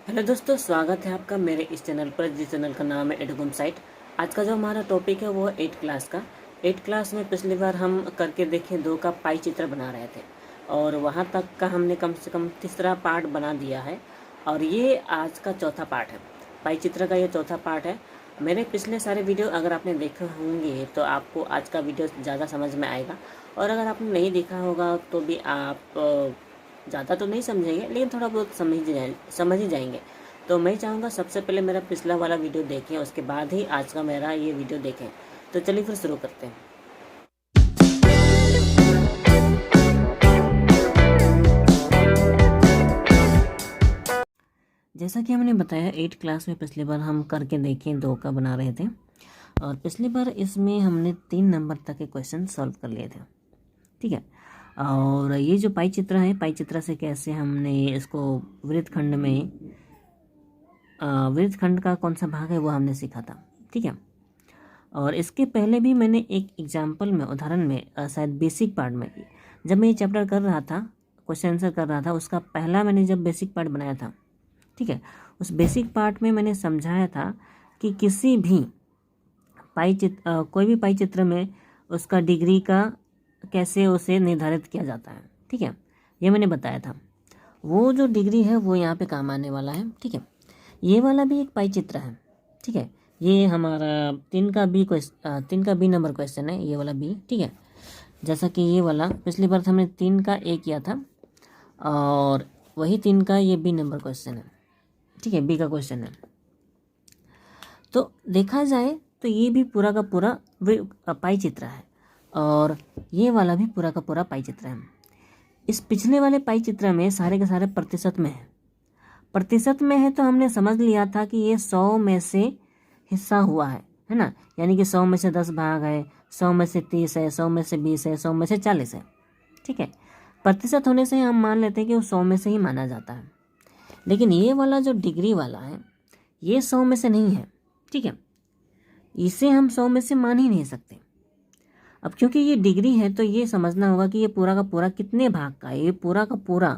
Hello दोस्तों, स्वागत है आपका मेरे इस चैनल पर, जिस चैनल का नाम है एडुगम साइट। आज का जो हमारा टॉपिक है वो है 8 क्लास का। 8 क्लास में पिछली बार हम करके देखे 2 का पाई चित्र बना रहे थे और वहाँ तक का हमने कम से कम तीसरा पार्ट बना दिया है और ये आज का चौथा पार्ट है। पाई चित्र का ये चौथा पार्ट है। मेरे पिछले सारे वीडियो अगर आपने देखे होंगे तो आपको आज का वीडियो ज़्यादा समझ में आएगा, और अगर आपने नहीं देखा होगा तो भी आप ज़्यादा तो नहीं समझेंगे, लेकिन थोड़ा बहुत समझ ही जाएंगे। तो मैं चाहूँगा सबसे पहले मेरा पिछला वाला वीडियो देखें, उसके बाद ही आज का मेरा ये वीडियो देखें। तो चलिए फिर शुरू करते हैं। जैसा कि हमने बताया 8 क्लास में पिछली बार हम करके देखें 2 का बना रहे थे, और पिछली बार इसमें हमने 3 नंबर तक के क्वेश्चन सॉल्व कर लिए थे। ठीक है। और ये जो पाई चित्र है, पाई चित्र से कैसे हमने इसको वृत्तखंड में वृत्तखंड का कौन सा भाग है वो हमने सीखा था। ठीक है। और इसके पहले भी मैंने एक एग्जाम्पल में, उदाहरण में, शायद बेसिक पार्ट में, जब मैं ये चैप्टर कर रहा था, क्वेश्चन आंसर कर रहा था, उसका पहला मैंने जब बेसिक पार्ट बनाया था, ठीक है, उस बेसिक पार्ट में मैंने समझाया था कि किसी भी कोई भी पाई चित्र में उसका डिग्री का कैसे उसे निर्धारित किया जाता है। ठीक है, ये मैंने बताया था। वो जो डिग्री है वो यहाँ पे काम आने वाला है। ठीक है, ये वाला भी एक पाई चित्र है। ठीक है, ये हमारा 3 का बी नंबर क्वेश्चन है, ये वाला बी। ठीक है, जैसा कि ये वाला पिछली बार हमने 3 का ए किया था और वही 3 का ये बी नंबर क्वेश्चन है। ठीक है, बी का क्वेश्चन है। तो देखा जाए तो ये भी पूरा का पूरा पाई चित्र है और ये वाला भी पूरा का पूरा पाई चित्र है। इस पिछले वाले पाई चित्र में सारे के सारे प्रतिशत में है। प्रतिशत में है तो हमने समझ लिया था कि ये 100 में से हिस्सा हुआ है ना, यानी कि 100 में से 10 भाग है, 100 में से 30 है, 100 में से 20 है, 100 में से 40 है। ठीक है, प्रतिशत होने से हम मान लेते हैं कि वो 100 में से ही माना जाता है। लेकिन ये वाला जो डिग्री वाला है ये 100 में से नहीं है। ठीक है, इसे हम 100 में से मान ही नहीं सकते। अब क्योंकि ये डिग्री है तो ये समझना होगा कि ये पूरा का पूरा कितने भाग का है, ये पूरा का पूरा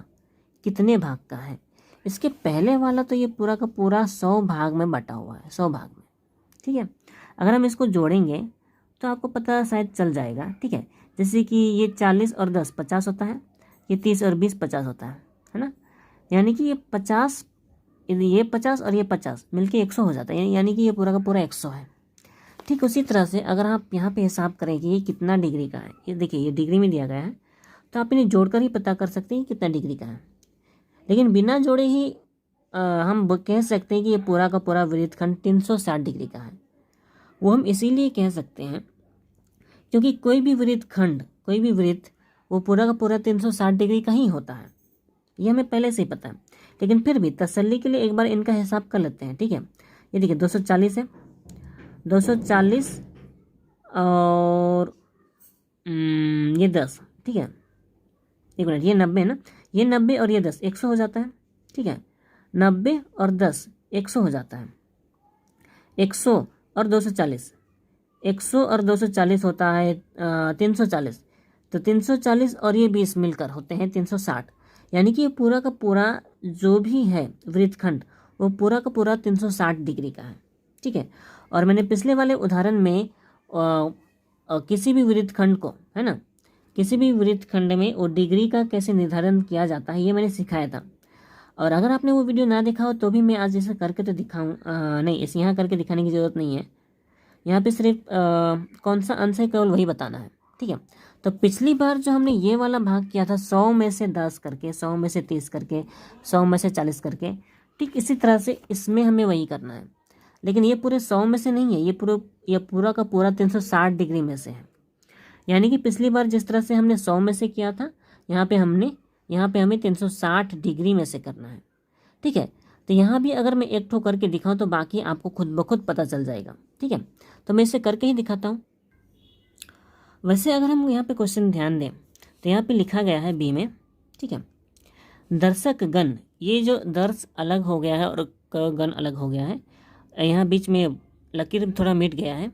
कितने भाग का है। इसके पहले वाला तो ये पूरा का पूरा 100 भाग में बटा हुआ है, 100 भाग में। ठीक है, अगर हम इसको जोड़ेंगे तो आपको पता शायद चल जाएगा। ठीक है, जैसे कि ये 40 और 10 50 होता है, ये 30 और 20 50 होता है ना, यानी कि ये 50 और ये 50 मिलके 100 हो जाता है, यानी कि ये पूरा का पूरा 100 है। ठीक उसी तरह से अगर आप यहाँ पे हिसाब करें कि ये कितना डिग्री का है, ये देखिए ये डिग्री में दिया गया है, तो आप इन्हें जोड़कर ही पता कर सकते हैं कितना डिग्री का है। लेकिन बिना जोड़े ही हम कह सकते हैं कि ये पूरा का पूरा वृत्तखंड 360 डिग्री का है। वो हम इसीलिए कह सकते हैं क्योंकि कोई भी वृत्त वो पूरा का पूरा 360 डिग्री का ही होता है, ये हमें पहले से ही पता है। लेकिन फिर भी तसल्ली के लिए एक बार इनका हिसाब कर लेते हैं। ठीक है, ये देखिए 240 है, 240 और ये 10। ठीक है, एक मिनट, ये 90 है ना, ये 90 और ये 10 100 हो जाता है। ठीक है, 90 और 10 100 हो जाता है। 100 और 240, 100 और 240 होता है 340। तो 340 और ये 20 मिलकर होते हैं 360, यानी कि ये पूरा का पूरा जो भी है वृत्तखंड वो पूरा का पूरा 360 डिग्री का है। ठीक है, और मैंने पिछले वाले उदाहरण में किसी भी वृत्तखंड को, है ना, किसी भी वृत्तखंड में वो डिग्री का कैसे निर्धारण किया जाता है ये मैंने सिखाया था। और अगर आपने वो वीडियो ना देखा हो तो भी मैं आज इसे करके तो दिखाऊँ, नहीं, इसे यहाँ करके दिखाने की ज़रूरत नहीं है। यहाँ पे सिर्फ कौन सा अंश है केवल वही बताना है। ठीक है, तो पिछली बार जो हमने ये वाला भाग किया था 100 में से 10 करके, 100 में से 30 करके, 100 में से 40 करके, ठीक इसी तरह से इसमें हमें वही करना है। लेकिन ये पूरे 100 में से नहीं है, ये पूरा का पूरा 360 डिग्री में से है। यानी कि पिछली बार जिस तरह से हमने 100 में से किया था, यहाँ पे हमें 360 डिग्री में से करना है। ठीक है, तो यहाँ भी अगर मैं एक ठो करके दिखाऊँ तो बाकी आपको खुद ब खुद पता चल जाएगा। ठीक है, तो मैं इसे करके ही दिखाता हूँ। वैसे अगर हम यहाँ पे क्वेश्चन ध्यान दें तो यहाँ पे लिखा गया है बी में। ठीक है, दर्शक गण, ये जो दर्श अलग हो गया है और गण अलग हो गया है, यहाँ बीच में लकीर थोड़ा मिट गया है।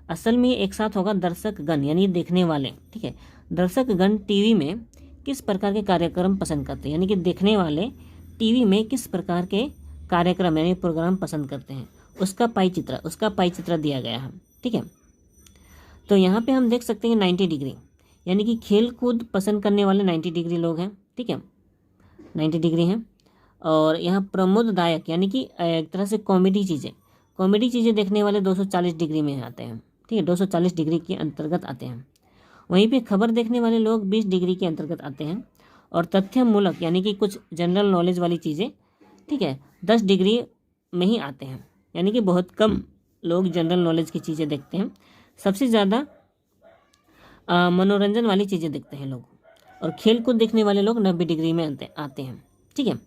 असल में ये एक साथ होगा दर्शक गण, यानी देखने वाले। ठीक है, दर्शक गण टीवी में किस प्रकार के कार्यक्रम पसंद करते हैं, यानी कि देखने वाले टीवी में किस प्रकार के कार्यक्रम यानी प्रोग्राम पसंद करते हैं, उसका पाई चित्र दिया गया है। ठीक है, तो यहाँ पे हम देख सकते हैं 90 डिग्री, यानी कि खेल कूद पसंद करने वाले 90 डिग्री लोग हैं। ठीक है, 90 डिग्री हैं। और यहाँ प्रमोददायक यानी कि एक तरह से कॉमेडी चीज़ें देखने वाले 240 डिग्री में आते हैं। ठीक है, 240 डिग्री के अंतर्गत आते हैं। वहीं पे खबर देखने वाले लोग 20 डिग्री के अंतर्गत आते हैं। और तथ्यमूलक यानी कि कुछ जनरल नॉलेज वाली चीज़ें, ठीक है, 10 डिग्री में ही आते हैं, यानी कि बहुत कम लोग जनरल नॉलेज की चीज़ें देखते हैं। सबसे ज़्यादा मनोरंजन वाली चीज़ें देखते हैं लोग। और खेल कूद देखने वाले लोग 90 डिग्री में आते हैं। ठीक है,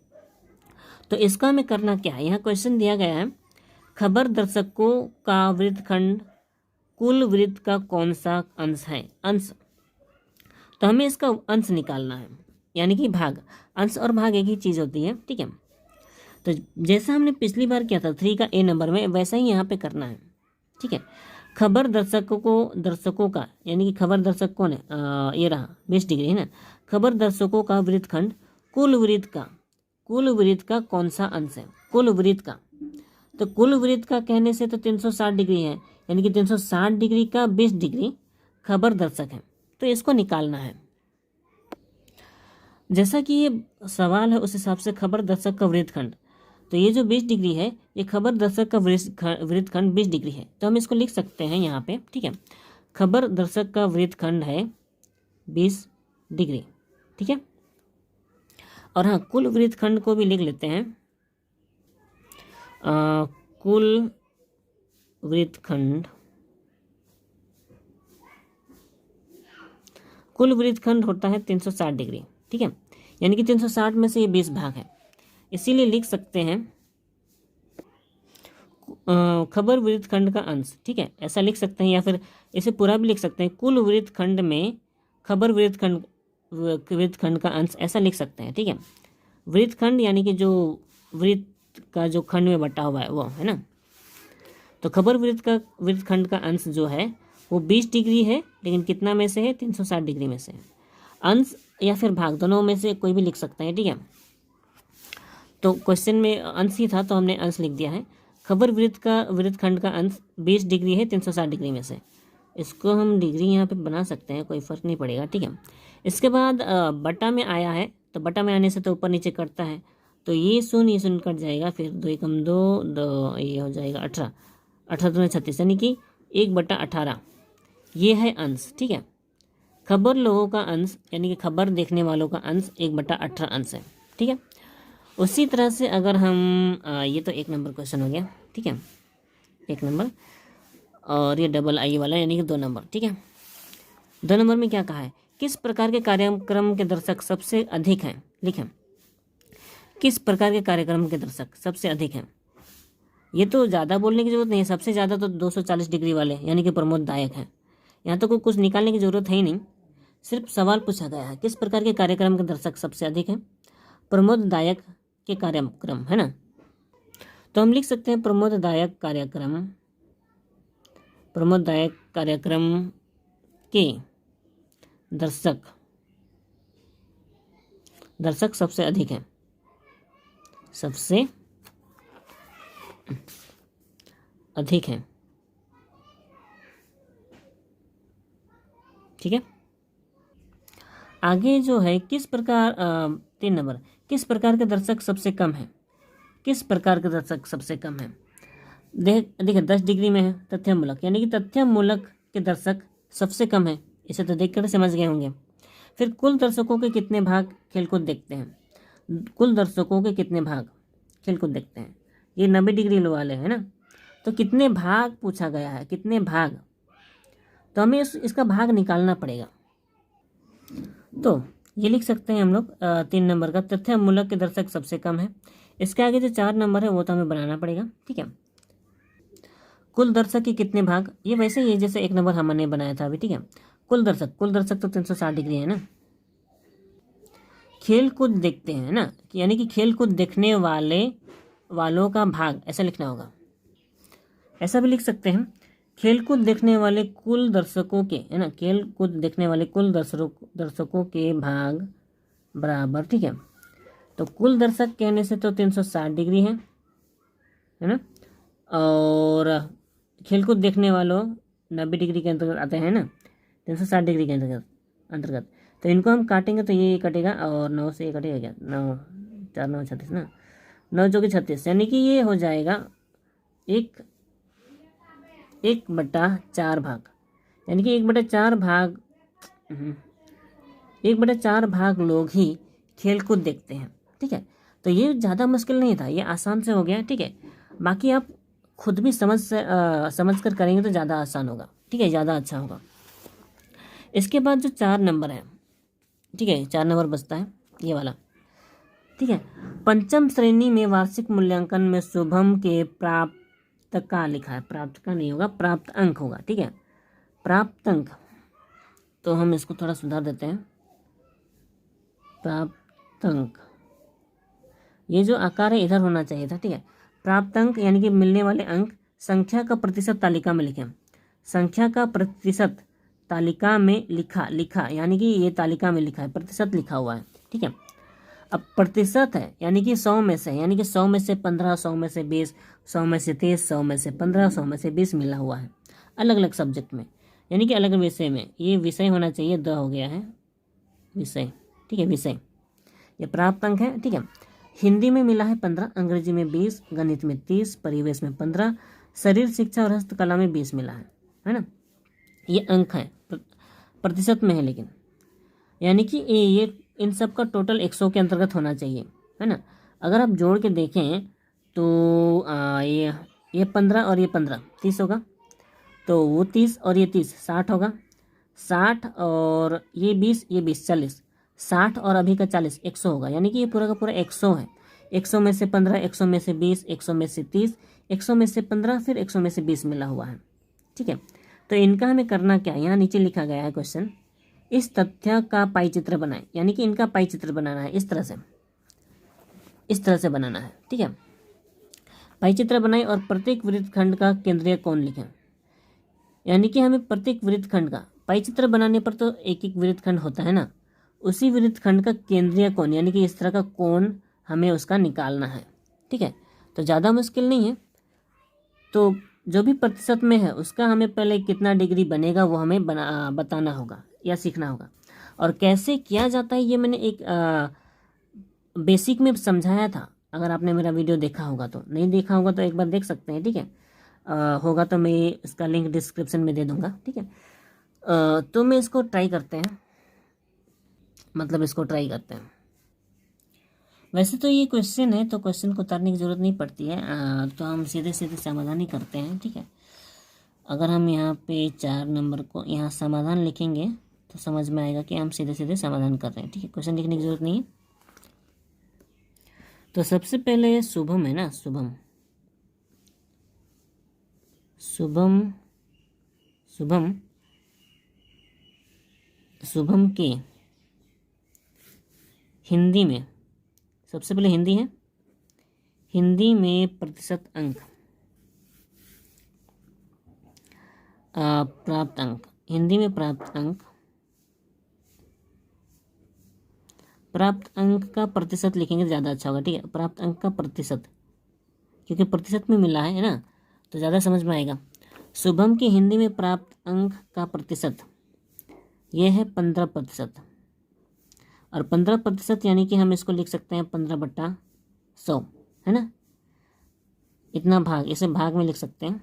तो इसका हमें करना क्या है, यहाँ क्वेश्चन दिया गया है, खबर दर्शकों का वृत्तखंड कुल वृत्त का कौन सा अंश है। अंश, तो हमें इसका अंश निकालना है, यानी कि भाग। अंश और भाग एक ही चीज़ होती है। ठीक है, तो जैसा हमने पिछली बार किया था 3 का ए नंबर में, वैसा ही यहाँ पे करना है। ठीक है, खबर दर्शकों का यानी कि खबर दर्शक कौन है, ये रहा 20 डिग्री है ना। खबर दर्शकों का वृत्तखंड कुल वृत्त का कौन सा अंश है, कुल वृत्त का। तो कुल वृत्त का कहने से तो 360 डिग्री है, यानी कि 360 डिग्री का 20 डिग्री खबर दर्शक है, तो इसको निकालना है। जैसा कि ये सवाल है उस हिसाब से खबर दर्शक का वृत्तखंड, तो ये जो 20 डिग्री है ये खबर दर्शक का वृत्तखंड 20 डिग्री है, तो हम इसको लिख सकते हैं यहाँ पे। ठीक है, खबर दर्शक का वृत्तखंड है 20 डिग्री। ठीक है, और हाँ कुल वृत्तखंड को भी लिख लेते हैं, कुल वृत्तखंड होता है 360 डिग्री। ठीक है, यानी कि 360 में से ये 20 भाग है, इसीलिए लिख सकते हैं खबर वृत्तखंड का अंश। ठीक है, ऐसा लिख सकते हैं, या फिर इसे पूरा भी लिख सकते हैं, कुल वृत्तखंड में खबर वृत्तखंड का अंश, ऐसा लिख सकते हैं। ठीक है, वृत्तखंड यानी कि जो वृत्त का जो खंड में बटा हुआ है वो है ना, तो खबर वृत्तखंड का अंश जो है वो 20 डिग्री है, लेकिन कितना में से है, 360 डिग्री में से है। अंश या फिर भाग दोनों में से कोई भी लिख सकते हैं। ठीक है, तो क्वेश्चन में अंश ही था तो हमने अंश लिख दिया है। खबर वृत्तखंड का अंश 20 डिग्री है 360 डिग्री में से, इसको हम डिग्री यहाँ पे बना सकते हैं, कोई फर्क नहीं पड़ेगा। ठीक है, इसके बाद बटा में आया है, तो बटा में आने से तो ऊपर नीचे कटता है, तो ये शून्य कट जाएगा, फिर 2 एकम 2 ये हो जाएगा 18, 18 दूनी 36, यानी कि 1/18 ये है अंश। ठीक है, खबर लोगों का अंश यानी कि खबर देखने वालों का अंश 1/18 अंश है। ठीक है, उसी तरह से अगर हम ये तो 1 नंबर क्वेश्चन हो गया। ठीक है, 1 नंबर, और ये डबल आई वाला यानी कि 2 नंबर। ठीक है, 2 नंबर में क्या कहा है, किस प्रकार के कार्यक्रम के दर्शक सबसे अधिक हैं, लिखें। किस प्रकार के कार्यक्रम के दर्शक सबसे अधिक हैं, ये तो ज़्यादा बोलने की जरूरत नहीं है, सबसे ज़्यादा तो 240 डिग्री वाले यानी कि प्रमोददायक हैं। यहाँ तो कुछ निकालने की जरूरत है ही नहीं, सिर्फ सवाल पूछा गया है, किस प्रकार के कार्यक्रम के दर्शक सबसे अधिक हैं, प्रमोददायक के कार्यक्रम है ना, तो हम लिख सकते हैं प्रमोददायक कार्यक्रम के दर्शक सबसे अधिक हैं, सबसे अधिक हैं। ठीक है, आगे जो है किस प्रकार 3 नंबर, किस प्रकार के दर्शक सबसे कम है, किस प्रकार के दर्शक सबसे कम है। देखिए 10 डिग्री में है तथ्यमूलक, यानी कि तथ्यमूलक के दर्शक सबसे कम है, इसे तो देखकर समझ गए होंगे। फिर कुल दर्शकों के कितने भाग खेलकूद देखते हैं, कुल दर्शकों के कितने भाग खेलकूद देखते हैं, ये 90 डिग्री वाले हैं ना, तो कितने भाग पूछा गया है, कितने भाग, तो हमें इसका भाग निकालना पड़ेगा। तो ये लिख सकते हैं हम लोग 3 नंबर का, तथ्यमूलक के दर्शक सबसे कम है। इसके आगे जो 4 नंबर है वो तो हमें बनाना पड़ेगा। ठीक है, कुल दर्शक के कितने भाग, ये वैसे ही है जैसे 1 नंबर हमने बनाया था अभी। ठीक है, कुल दर्शक तो 360 डिग्री है ना। खेल कूद देखते हैं ना, यानी कि खेल कूद देखने वालों का भाग, ऐसा लिखना होगा। ऐसा भी लिख सकते हैं, खेल कूद देखने वाले कुल दर्शकों के, है ना, खेल कूद देखने वाले कुल दर्शकों के भाग बराबर। ठीक है, तो कुल दर्शक कहने से तो 360 डिग्री है, है ना। और खेलकूद देखने वालों 90 डिग्री के अंतर्गत आते हैं ना, 360 डिग्री के अंतर्गत। तो इनको हम काटेंगे तो ये कटेगा, और 9 से ये कटेगा क्या, 9 4 9 36 ना, 9 चौके 36, यानी कि ये हो जाएगा 1/4 भाग, यानी कि 1/4 भाग 1/4 भाग लोग ही खेलकूद देखते हैं। ठीक है, तो ये ज़्यादा मुश्किल नहीं था, ये आसान से हो गया। ठीक है, बाकी आप खुद भी समझ कर करेंगे तो ज़्यादा आसान होगा। ठीक है, ज़्यादा अच्छा होगा। इसके बाद जो 4 नंबर है, ठीक है, 4 नंबर बचता है ये वाला। ठीक है, पंचम श्रेणी में वार्षिक मूल्यांकन में शुभम के प्राप्त का लिखा है, प्राप्त का नहीं होगा, प्राप्त अंक होगा। ठीक है, प्राप्त अंक, तो हम इसको थोड़ा सुधार देते हैं। प्राप्त अंक, ये जो आकार है इधर होना चाहिए था। ठीक है, प्राप्त अंक यानी कि मिलने वाले अंक संख्या का प्रतिशत तालिका में लिखें। संख्या का प्रतिशत तालिका में लिखा यानी कि ये तालिका में लिखा है, प्रतिशत लिखा हुआ है। ठीक है, अब प्रतिशत है यानी कि 100 में से, यानी कि 100 में से 15, 100 में से 20, 100 में से 30, 100 में से 15, 100 में से 20 मिला हुआ है अलग अलग सब्जेक्ट में, यानी कि अलग अलग विषय में। ये विषय होना चाहिए, द हो गया है विषय। ठीक है, विषय, ये प्राप्त अंक है। ठीक है, हिंदी में मिला है 15, अंग्रेजी में 20, गणित में 30, परिवेश में 15, शरीर शिक्षा और हस्तकला में 20 मिला है ना। ये अंक है, प्रतिशत में है, लेकिन यानी कि ये इन सब का टोटल 100 के अंतर्गत होना चाहिए, है ना। अगर आप जोड़ के देखें तो ये 15 और ये 15 30 होगा, तो वो 30 और ये 30 60 होगा, 60 और ये 20 40, 60 और अभी का 40 100 होगा, यानी कि ये पूरा का पूरा 100 है। 100 में से 15, 100 में से 20, 100 में से 30, 100 में से 15, फिर 100 में से 20 मिला हुआ है। ठीक है, तो इनका हमें करना क्या है, यहाँ नीचे लिखा गया है क्वेश्चन, इस तथ्य का पाई चित्र बनाएं, यानी कि इनका पाई चित्र बनाना है, इस तरह से बनाना है। ठीक है, पाई चित्र बनाएं और प्रत्येक वृत्तखंड का केंद्रीय कोण लिखें, यानी कि हमें प्रत्येक वृत्तखंड का पाई चित्र बनाने पर तो एक एक वृत्तखंड होता है ना, उसी वृत्तखंड का केंद्रीय कोण यानी कि इस तरह का कोण हमें उसका निकालना है। ठीक है, तो ज़्यादा मुश्किल नहीं है। तो जो भी प्रतिशत में है उसका हमें पहले कितना डिग्री बनेगा वो हमें बताना होगा या सीखना होगा। और कैसे किया जाता है ये मैंने एक बेसिक में समझाया था, अगर आपने मेरा वीडियो देखा होगा तो, नहीं देखा होगा तो एक बार देख सकते हैं। ठीक है, होगा तो मैं इसका लिंक डिस्क्रिप्शन में दे दूंगा। ठीक है, तो मैं इसको ट्राई करते हैं, मतलब इसको ट्राई करते हैं। वैसे तो ये क्वेश्चन है तो क्वेश्चन को उतारने की ज़रूरत नहीं पड़ती है, तो हम सीधे सीधे समाधान ही करते हैं। ठीक है, अगर हम यहाँ पे 4 नंबर को यहाँ समाधान लिखेंगे तो समझ में आएगा कि हम सीधे सीधे समाधान कर रहे हैं। ठीक है, क्वेश्चन लिखने की ज़रूरत नहीं है। तो सबसे पहले शुभम है ना, शुभम के हिंदी में, सबसे पहले हिंदी है, हिंदी में प्रतिशत अंक, प्राप्त अंक, हिंदी में प्राप्त अंक का प्रतिशत लिखेंगे तो ज़्यादा अच्छा होगा। ठीक है, प्राप्त अंक का प्रतिशत, क्योंकि प्रतिशत में मिला है ना तो ज़्यादा समझ में आएगा। शुभम की हिंदी में प्राप्त अंक का प्रतिशत ये है 15%, और 15% यानी कि हम इसको लिख सकते हैं 15/100, है ना, इतना भाग, इसे भाग में लिख सकते हैं।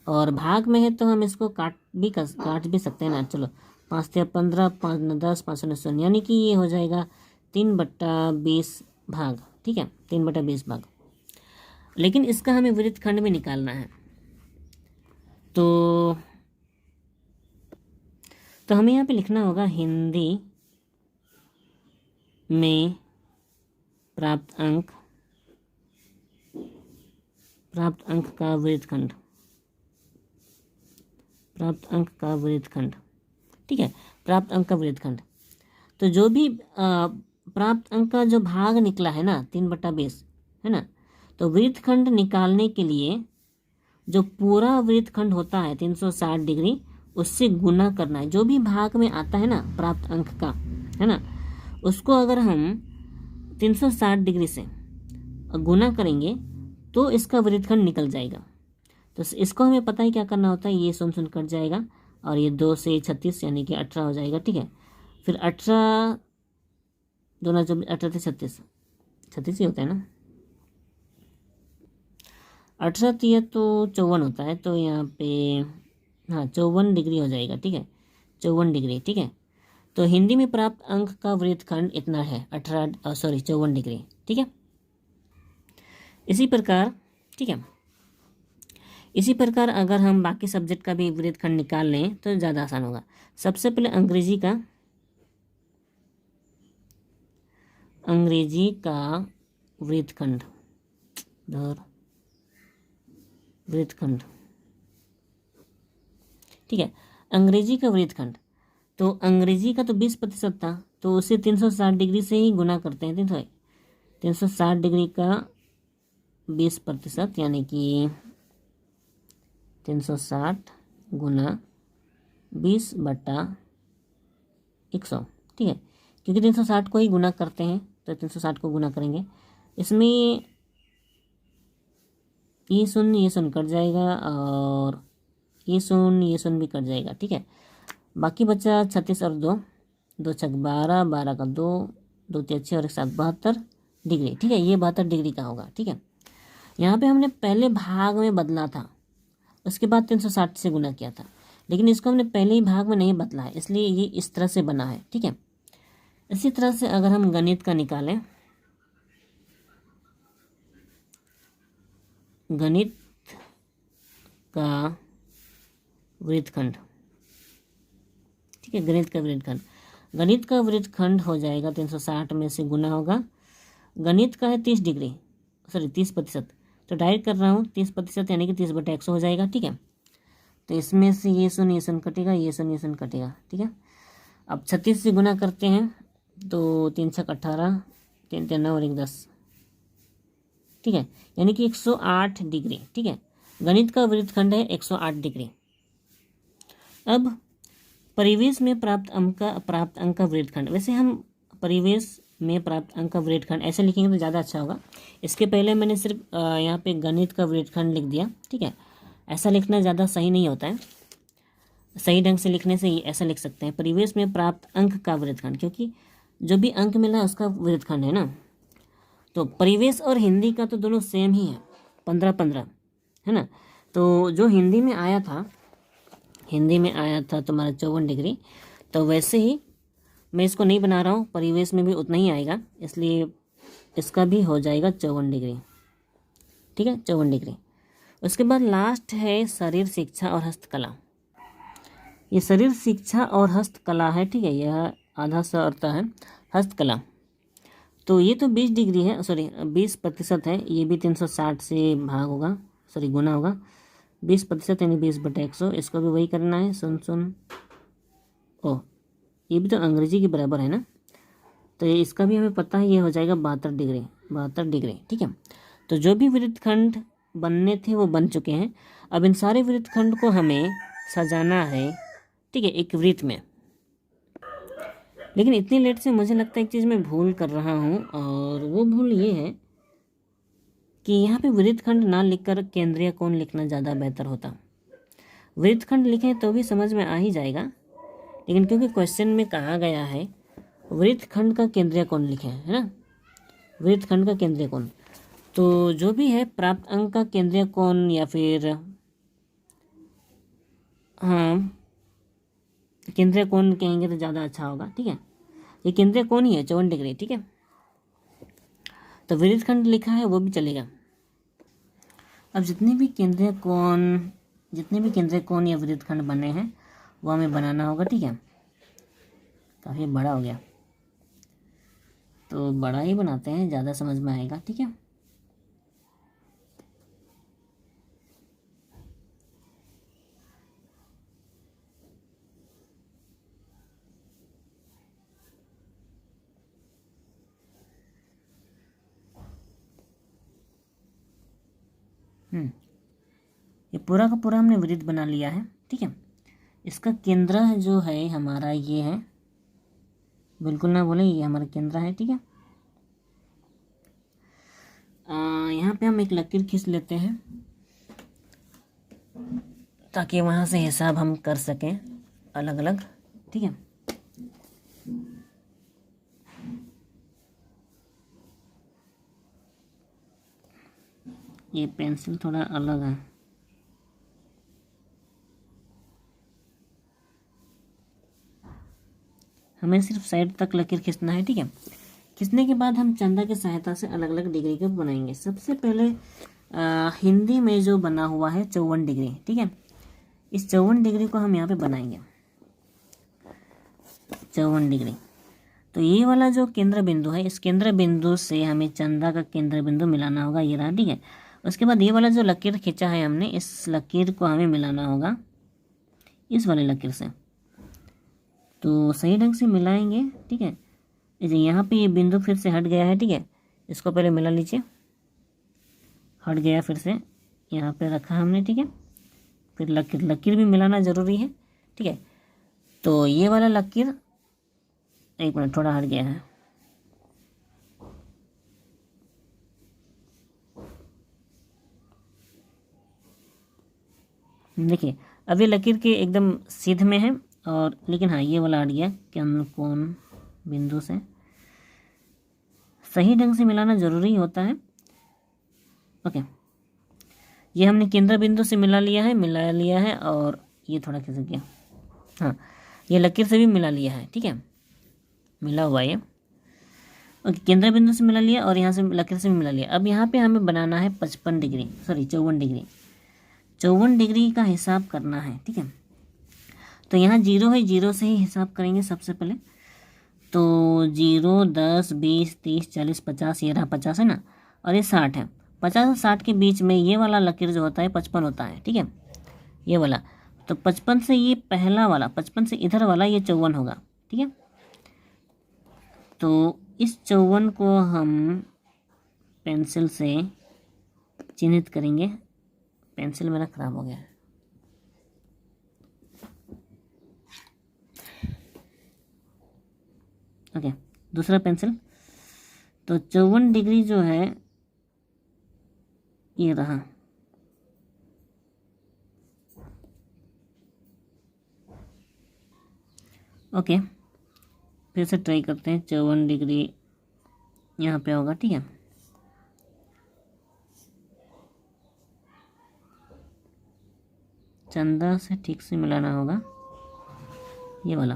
और भाग में है तो हम इसको काट भी सकते हैं ना। चलो 5 × 15, 5 × 10, 5 × 100, यानी कि ये हो जाएगा 3/20 भाग। ठीक है, 3/20 भाग, लेकिन इसका हमें वृत्तखंड में निकालना है। तो हमें यहाँ पे लिखना होगा हिंदी में प्राप्त अंक का वृत्तखंड, प्राप्त अंक का वृत्तखंड। ठीक है, प्राप्त अंक का वृत्तखंड, तो जो भी प्राप्त अंक का जो भाग निकला है ना 3/20, है ना, तो वृत्तखंड निकालने के लिए जो पूरा वृत्तखंड होता है 360 डिग्री, उससे गुना करना है। जो भी भाग में आता है ना प्राप्त अंक का, है ना, उसको अगर हम 360 डिग्री से गुना करेंगे तो इसका वृत्तखंड निकल जाएगा। तो इसको हमें पता है क्या करना होता है, ये 0 कट जाएगा और ये 2 से 36 यानी कि 18 हो जाएगा। ठीक है, फिर 18 2 24 18 से 36 ही होता है ना, 18 तिया तो 54 होता है, तो यहाँ पे हाँ 54 डिग्री हो जाएगा। ठीक है, 54 डिग्री। ठीक है, तो हिंदी में प्राप्त अंक का वृत्तखंड इतना है 54 डिग्री। ठीक है, इसी प्रकार ठीक है, इसी प्रकार अगर हम बाकी सब्जेक्ट का भी वृत्तखंड निकाल लें तो ज़्यादा आसान होगा। सबसे पहले अंग्रेजी का वृत्तखंड ठीक है, अंग्रेजी का वृत्तखंड, तो अंग्रेजी का तो 20% था, तो उसे 360 डिग्री से ही गुना करते हैं। 360 डिग्री का 20% यानी कि 360 गुना 20/100। ठीक है, क्योंकि 360 को ही गुना करते हैं तो 360 को गुना करेंगे। इसमें ये शून्य कट जाएगा और ये शून्य भी कट जाएगा। ठीक है, बाकी बचा 36 और 2 छक 12, 12 का 2, 2 तिया 6 और 1 7 72 डिग्री। ठीक है, ये 72 डिग्री का होगा। ठीक है, यहाँ पे हमने पहले भाग में बदला था, उसके बाद 360 से गुना किया था, लेकिन इसको हमने पहले ही भाग में नहीं बदला है, इसलिए ये इस तरह से बना है। ठीक है, इसी तरह से अगर हम गणित का निकालें, गणित का वृत्तखंड, ठीक है, गणित का वृत्तखंड हो जाएगा 360 में से गुना होगा, गणित का है 30%, तो डायरेक्ट कर रहा हूँ 30% यानी कि 30/100 हो जाएगा। ठीक है, तो इसमें से ये शून्य कटेगा, ये शून्य कटेगा। ठीक है, अब 36 से गुना करते हैं तो 3 छक 18, 3 3 9 और 1 10। ठीक है, यानी कि 108 डिग्री। ठीक है, गणित का वृत्तखंड है 108 डिग्री। अब परिवेश में प्राप्त अंक का वृत्तखंड, वैसे हम परिवेश में प्राप्त अंक का वृत्तखंड ऐसे लिखेंगे तो ज़्यादा अच्छा होगा। इसके पहले मैंने सिर्फ यहाँ पे गणित का वृत्तखंड लिख दिया। ठीक है, ऐसा लिखना ज़्यादा सही नहीं होता है, सही ढंग से लिखने से ऐसा लिख सकते हैं परिवेश में प्राप्त अंक का वृत्तखंड, क्योंकि जो भी अंक मिला उसका वृत्तखंड है ना। तो परिवेश और हिंदी का तो दोनों सेम ही है, 15-15 है ना। तो जो हिंदी में आया था तुम्हारा 54 डिग्री, तो वैसे ही मैं इसको नहीं बना रहा हूँ, परिवेश में भी उतना ही आएगा, इसलिए इसका भी हो जाएगा 54 डिग्री। ठीक है, 54 डिग्री। उसके बाद लास्ट है शरीर शिक्षा और हस्तकला। ये शरीर शिक्षा और हस्तकला है। ठीक है, यह आधा सा अर्थ है हस्तकला, तो ये तो 20 डिग्री है, 20% है, ये भी 360 से भाग होगा, गुना होगा, 20% यानी 20/100, इसको भी वही करना है। ओह, ये भी तो अंग्रेजी के बराबर है ना, तो इसका भी हमें पता है, ये हो जाएगा 72 डिग्री। ठीक है, तो जो भी वृत्तखंड बनने थे वो बन चुके हैं। अब इन सारे वृत्तखंड को हमें सजाना है, ठीक है, एक वृत्त में। लेकिन इतनी लेट से मुझे लगता है एक चीज़ मैं भूल कर रहा हूँ, और वो भूल ये है कि यहाँ पे वृत्तखंड ना लिखकर केंद्रीय कोण लिखना ज़्यादा बेहतर होता। वृत्तखंड लिखें तो भी समझ में आ ही जाएगा, लेकिन क्योंकि क्वेश्चन में कहा गया है वृत्तखंड का केंद्रीय कोण लिखें, है ना, वृत्तखंड का केंद्रीय कोण, तो जो भी है प्राप्त अंक का केंद्रीय कोण, या फिर हाँ केंद्रीय कोण कहेंगे तो ज़्यादा अच्छा होगा। ठीक है, ये केंद्रीय कोण ही है 54 डिग्री। ठीक है, तो वृत्तखंड लिखा है वो भी चलेगा। अब जितने भी केंद्रीय कोण या वृत्तखंड बने हैं वो हमें बनाना होगा। ठीक है, काफ़ी बड़ा हो गया, तो बड़ा ही बनाते हैं, ज़्यादा समझ में आएगा। ठीक है, ये पूरा का पूरा हमने वृत्त बना लिया है। ठीक है, इसका केंद्र जो है हमारा ये है, बिल्कुल ना बोले, ये हमारा केंद्र है। ठीक है, यहाँ पे हम एक लकीर खींच लेते हैं ताकि वहाँ से हिसाब हम कर सकें अलग अलग, ठीक है। ये पेंसिल थोड़ा अलग है, हमें सिर्फ साइड तक लकीर खींचना है, ठीक है। खींचने के बाद हम चंदा की सहायता से अलग अलग डिग्री के बनाएंगे। सबसे पहले हिंदी में जो बना हुआ है 54 डिग्री, ठीक है। इस 54 डिग्री को हम यहाँ पे बनाएंगे, 54 डिग्री। तो ये वाला जो केंद्र बिंदु है, इस केंद्र बिंदु से हमें चंदा का केंद्र बिंदु मिलाना होगा, ये रहा, ठीक है। उसके बाद ये वाला जो लकीर खींचा है हमने, इस लकीर को हमें मिलाना होगा इस वाले लकीर से। तो सही ढंग से मिलाएंगे, ठीक है। यहाँ पे ये बिंदु फिर से हट गया है, ठीक है। इसको पहले मिला लीजिए, हट गया, फिर से यहाँ पे रखा हमने, ठीक है। फिर लकीर भी मिलाना ज़रूरी है, ठीक है। तो ये वाला लकीर, एक मिनट, थोड़ा हट गया है, देखिए अब ये लकीर के एकदम सीध में है, और लेकिन हाँ ये वाला हट गया कौन बिंदु से। सही ढंग से मिलाना ज़रूरी होता है, ओके। ये हमने केंद्र बिंदु से मिला लिया है, और ये थोड़ा खिसक गया, हाँ ये लकीर से भी मिला लिया है, ठीक है, मिला हुआ ये, ओके। केंद्र बिंदु से मिला लिया और यहाँ से लकीर से भी मिला लिया। अब यहाँ पे हमें बनाना है 54 डिग्री, सॉरी 54 डिग्री, 54 डिग्री का हिसाब करना है, ठीक है। तो यहाँ 0 है, 0 से ही हिसाब करेंगे सबसे पहले। तो 0, 10, 20, 30, 40, 50, ये रहा 50 है ना, और ये 60 है। 50 और 60 के बीच में ये वाला लकीर जो होता है 55 होता है, ठीक है, ये वाला। तो 55 से ये पहला वाला, 55 से इधर वाला ये 54 होगा, ठीक है। तो इस 54 को हम पेंसिल से चिन्हित करेंगे। पेंसिल मेरा ख़राब हो गया है, ओके, दूसरा पेंसिल। तो 54 डिग्री जो है ये रहा, ओके। फिर से ट्राई करते हैं, 54 डिग्री यहाँ पे होगा, ठीक है। चंदा से ठीक से मिलाना होगा ये वाला।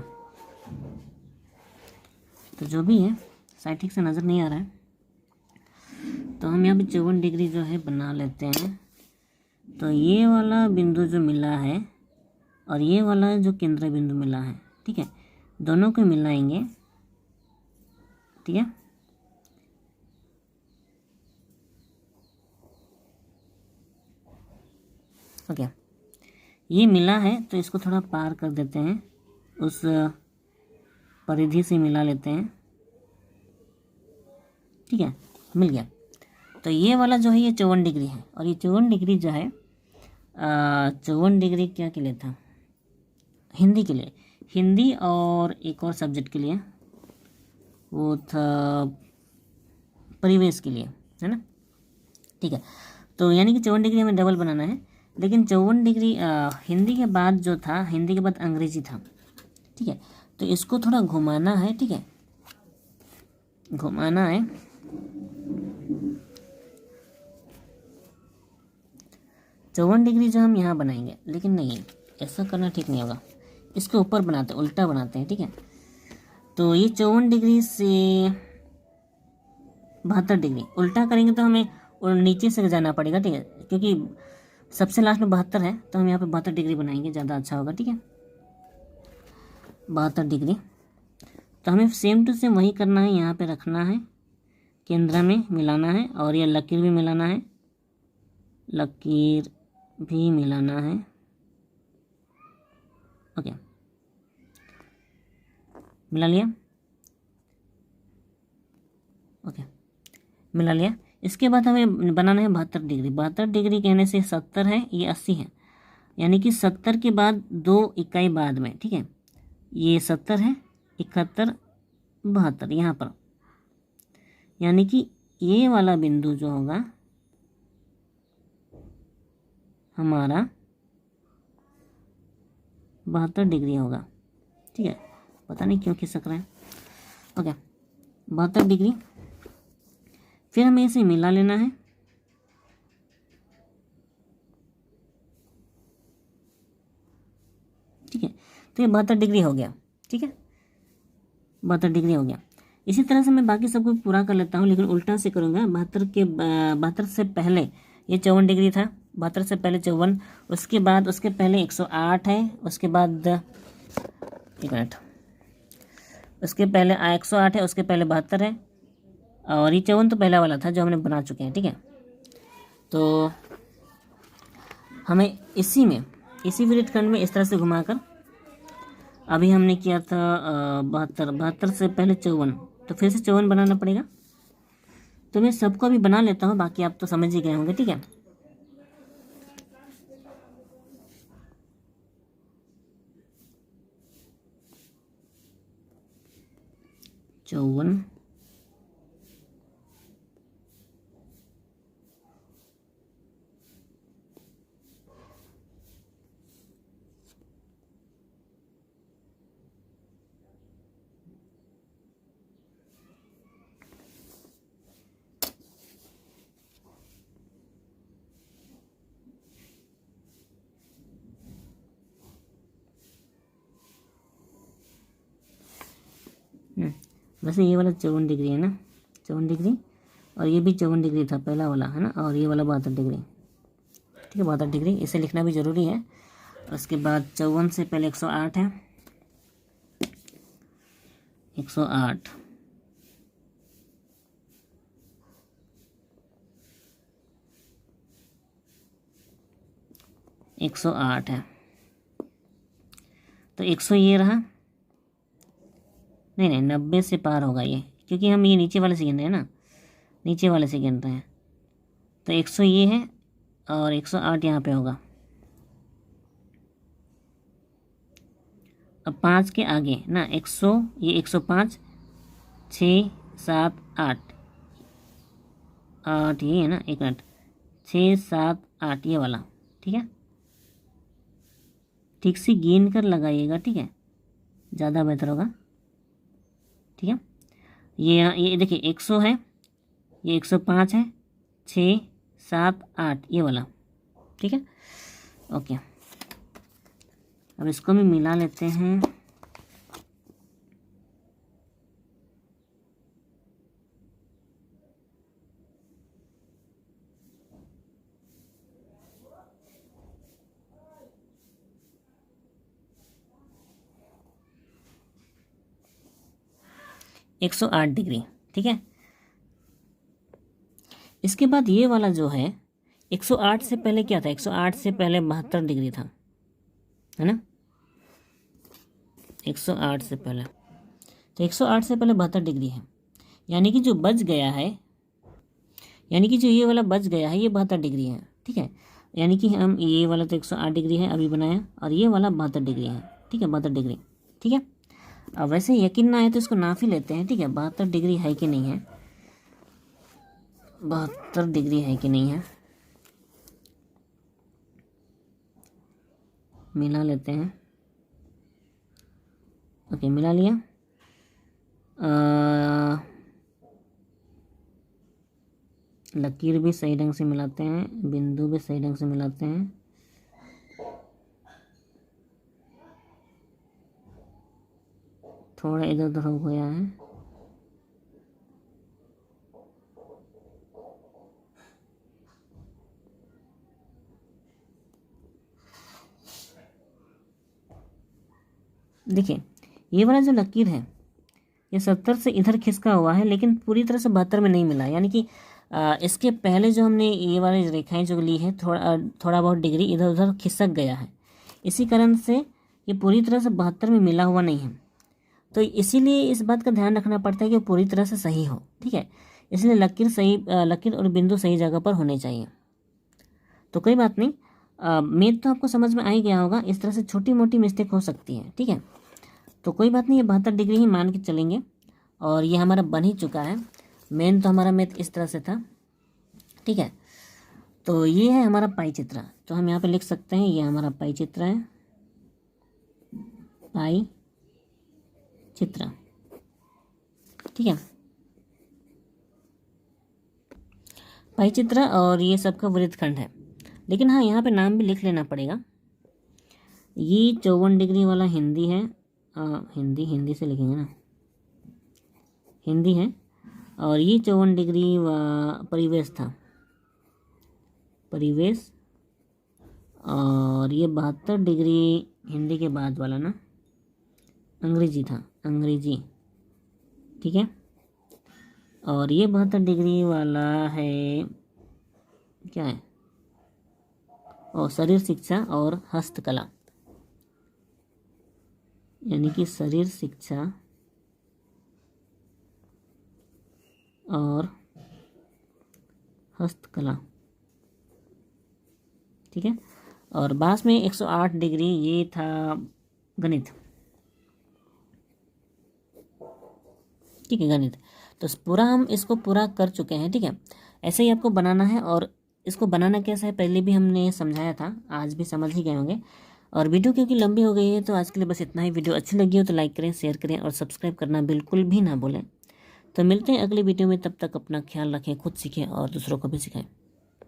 तो जो भी है शायद ठीक से नज़र नहीं आ रहा है, तो हम यहाँ पे 54 डिग्री जो है बना लेते हैं। तो ये वाला बिंदु जो मिला है और ये वाला जो केंद्र बिंदु मिला है, ठीक है, दोनों को मिलाएंगे, ठीक है। ओके, ये मिला है तो इसको थोड़ा पार कर देते हैं, उस परिधि से मिला लेते हैं, ठीक है, मिल गया। तो ये वाला जो है ये 54 डिग्री है, और ये 54 डिग्री जो है 54 डिग्री क्या के लिए था, हिंदी के लिए, हिंदी और एक और सब्जेक्ट के लिए, वो था परिवेश के लिए, है ना, ठीक है। तो यानी कि 54 डिग्री हमें डबल बनाना है, लेकिन 54 डिग्री हिंदी के बाद जो था, हिंदी के बाद अंग्रेजी था, ठीक है। तो इसको थोड़ा घुमाना है, ठीक है, घुमाना है। चौवन डिग्री जो हम यहाँ बनाएंगे, लेकिन नहीं ऐसा करना ठीक नहीं होगा, इसके ऊपर बनाते हैं, उल्टा बनाते हैं, ठीक है। तो ये 54 डिग्री से 72 डिग्री उल्टा करेंगे तो हमें नीचे से जाना पड़ेगा, ठीक है, क्योंकि सबसे लास्ट में 72 है, तो हम यहाँ पे 72 डिग्री बनाएंगे, ज़्यादा अच्छा होगा, ठीक है। 72 डिग्री, तो हमें सेम टू सेम वही करना है, यहाँ पे रखना है, केंद्र में मिलाना है, और ये लकीर भी मिलाना है, लकीर भी मिलाना है, ओके, मिला लिया, ओके, मिला लिया। इसके बाद हमें बनाना है 72 डिग्री। 72 डिग्री कहने से 70 है, ये 80 है, यानी कि 70 के बाद 2 इकाई बाद में, ठीक है, ये 70 है, 71, 72 यहाँ पर, यानी कि ये वाला बिंदु जो होगा हमारा 72 डिग्री होगा। ठीक है, पता नहीं क्यों खिसक रहा है। Okay, 72 degree. फिर हमें इसे मिला लेना है। ठीक है, तो ये 72 डिग्री हो गया। ठीक है, 72 डिग्री हो गया। इसी तरह से मैं बाकी सबको पूरा कर लेता हूँ, लेकिन उल्टा से करूँगा। 72 से पहले ये 54 डिग्री था, 72 से पहले 54, उसके बाद उसके पहले 108 है, उसके बाद एक मिनट, उसके पहले 108 है, उसके पहले 72 है, और ये 54 तो पहला वाला था जो हमने बना चुके हैं। ठीक है, तो हमें इसी विद्युत खंड में इस तरह से घुमाकर, अभी हमने किया था 72 से पहले 54, तो फिर से 54 बनाना पड़ेगा। तो मैं सबको अभी बना लेता हूँ, बाकी आप तो समझ ही गए होंगे। ठीक है, चौवन, वैसे ये वाला 54 डिग्री है ना, 54 डिग्री, और ये भी 54 डिग्री था पहला वाला, है ना, और ये वाला 72 डिग्री। ठीक है, 72 डिग्री, इसे लिखना भी ज़रूरी है। उसके बाद 54 से पहले 108 है, 108, है, तो 100 ये रहा। नहीं 90 से पार होगा ये, क्योंकि हम ये नीचे वाले से गिन रहे हैं ना, नीचे वाले से गिन रहे हैं। तो 100 ये है, और 108 यहाँ पे होगा। अब 5 के आगे ना 100, ये 105, 6, 7, 8, 8 ये है ना, एक मिनट, 6, 7, 8 ये वाला। ठीक है, ठीक से गिन कर लगाइएगा। ठीक है, ज़्यादा बेहतर होगा। ठीक है, ये देखिए 100 है, ये 105 है, 6, 7, 8 ये वाला। ठीक है, ओके, अब इसको भी मिला लेते हैं। एक 108 डिग्री। ठीक है, इसके बाद ये वाला जो है 108 से पहले क्या था, 108 से पहले 72 डिग्री था, है ना, 108 से पहले, तो 108 से पहले 72 डिग्री है, यानी कि जो बच गया है, यानी कि जो ये वाला बच गया है ये 72 डिग्री है। ठीक है, यानी कि हम ये वाला तो 108 डिग्री है अभी बनाया, और ये वाला 72 डिग्री है। ठीक है, 72 डिग्री। ठीक है, अब वैसे यकीन ना आए तो इसको नाप ही लेते हैं। ठीक है, 72 डिग्री है कि नहीं है, 72 डिग्री है कि नहीं है, मिला लेते हैं। ओके, मिला लिया। लकीर भी सही ढंग से मिलाते हैं, बिंदु भी सही ढंग से मिलाते हैं। थोड़ा इधर उधर हो गया है। देखिए ये वाला जो लकीर है ये 70 से इधर खिसका हुआ है, लेकिन पूरी तरह से 72 में नहीं मिला, यानी कि इसके पहले जो हमने ये वाली रेखाएं जो ली है थोड़ा बहुत डिग्री इधर उधर खिसक गया है, इसी कारण से ये पूरी तरह से 72 में मिला हुआ नहीं है। तो इसीलिए इस बात का ध्यान रखना पड़ता है कि पूरी तरह से सही हो। ठीक है, इसलिए लकीर और बिंदु सही जगह पर होने चाहिए। तो कोई बात नहीं, मेथ तो आपको समझ में आ ही गया होगा, इस तरह से छोटी मोटी मिस्टेक हो सकती है। ठीक है, तो कोई बात नहीं, ये 72 डिग्री ही मान के चलेंगे, और ये हमारा बन ही चुका है। मेन तो हमारा मैथ इस तरह से था, ठीक है। तो ये है हमारा पाई चित्र, तो हम यहाँ पे लिख सकते हैं ये हमारा पाई चित्र है, पाई चित्र, ठीक है, पाई चित्र। और ये सबका वृत्तखंड है। लेकिन हाँ, यहाँ पे नाम भी लिख लेना पड़ेगा। ये 54 डिग्री वाला हिंदी है, हिंदी से लिखेंगे ना, हिंदी है। और ये 54 डिग्री परिवेश था, परिवेश। और ये 72 डिग्री हिंदी के बाद वाला ना अंग्रेजी था, अंग्रेजी, ठीक है। और ये 72 डिग्री वाला है, क्या है, और शरीर शिक्षा और हस्तकला, यानी कि शरीर शिक्षा और हस्तकला, ठीक है। और बास में 108 डिग्री ये था गणित, ठीक है, गणित। तो पूरा हम इसको पूरा कर चुके हैं, ठीक है। ऐसे ही आपको बनाना है, और इसको बनाना कैसा है पहले भी हमने समझाया था, आज भी समझ ही गए होंगे। और वीडियो क्योंकि लंबी हो गई है तो आज के लिए बस इतना ही। वीडियो अच्छी लगी हो तो लाइक करें, शेयर करें और सब्सक्राइब करना बिल्कुल भी ना भूलें। तो मिलते हैं अगली वीडियो में, तब तक अपना ख्याल रखें, खुद सीखें और दूसरों को भी सिखाएं।